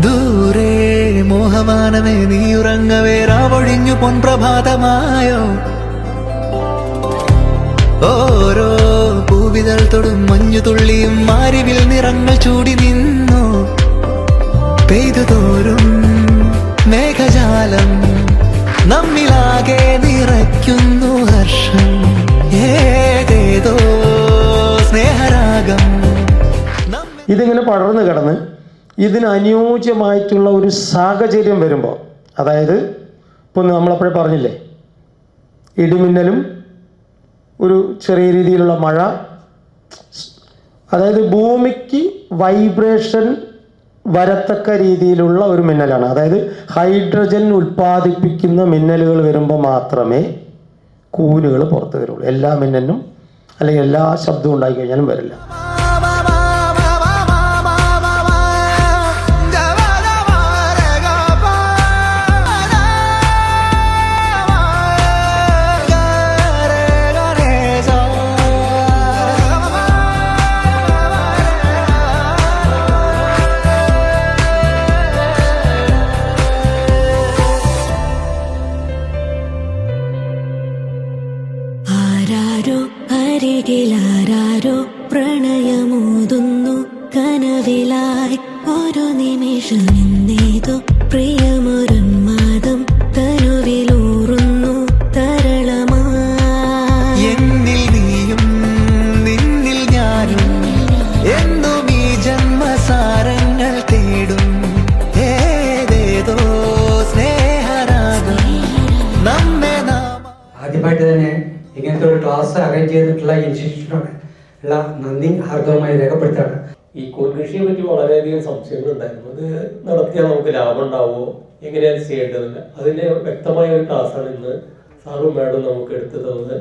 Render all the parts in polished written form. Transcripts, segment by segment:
ദൂരെ മോഹമാനമേ നീ ഉറങ്ങവേ രാവൊഴിഞ്ഞു പൊൻപ്രഭാതമായോ ഓരോ പൂവിതൾ തൊടും മഞ്ഞു തുള്ളിയും മാരിവിൽ നിറങ്ങൾ ചൂടി നിന്നു പെയ്തു തോറും മേഘജാലം നമ്മിലാകെ നിറയ്ക്കുന്നു ഹർഷം ഏതേതോ സ്നേഹരാഗം. ഇതിങ്ങനെ പടർന്നു കിടന്ന് ഇതിന് അനുയോജ്യമായിട്ടുള്ള ഒരു സാഹചര്യം വരുമ്പോൾ, അതായത് ഇപ്പോൾ നമ്മളപ്പോഴേ പറഞ്ഞില്ലേ, ഇടിമിന്നലും ഒരു ചെറിയ രീതിയിലുള്ള മഴ, അതായത് ഭൂമിക്ക് വൈബ്രേഷൻ വരത്തക്ക രീതിയിലുള്ള ഒരു മിന്നലാണ്. അതായത് ഹൈഡ്രജൻ ഉൽപ്പാദിപ്പിക്കുന്ന മിന്നലുകൾ വരുമ്പോൾ മാത്രമേ കൂനുകൾ പുറത്ത് വരുള്ളൂ. എല്ലാ മിന്നലിനും അല്ലെങ്കിൽ എല്ലാ ശബ്ദവും ഉണ്ടായിക്കഴിഞ്ഞാലും വരില്ല. അരികിലാരോ പ്രണയമോതുന്നു കനവിലായി ഒരു നിമിഷം എന്നേതോ പ്രിയമൊരുന്മാദം തനുവിലൂറുന്നു തരളമായി. എന്നിൽ നീയും നിന്നിൽ ഞാനും എന്നും ഈ ജന്മസാരങ്ങൾ തേടും ഏതേതോ സ്നേഹരാഗം നമ്മെ നാം. ആദ്യമായിട്ട് തന്നെ ഇങ്ങനത്തെ ഒരു ക്ലാസ് അറേഞ്ച് ചെയ്തിട്ടുള്ള ഇൻസ്റ്റിറ്റ്യൂട്ടിനോട് ഉള്ള നന്ദി ഹാർദവമായി രേഖപ്പെടുത്താണ്. ഈ കൂൺ കൃഷിയെ പറ്റി വളരെയധികം സംശയങ്ങളുണ്ടായിരുന്നു. അത് നടത്തിയാൽ നമുക്ക് ലാഭം ഉണ്ടാവുമോ, എങ്ങനെയാണ് ചെയ്യേണ്ടതില്ല, അതിൻ്റെ വ്യക്തമായ ഒരു ക്ലാസ്സാണ് ഇന്ന് സാറും മാഡം നമുക്ക് എടുത്തു തന്നത്.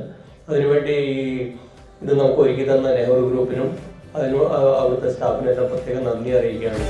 അതിനുവേണ്ടി ഇത് നമുക്ക് ഒരുക്കി തന്ന നെഹ്റു ഗ്രൂപ്പിനും അവിടുത്തെ സ്റ്റാഫിനെല്ലാം പ്രത്യേകം നന്ദി അറിയിക്കുകയാണ്.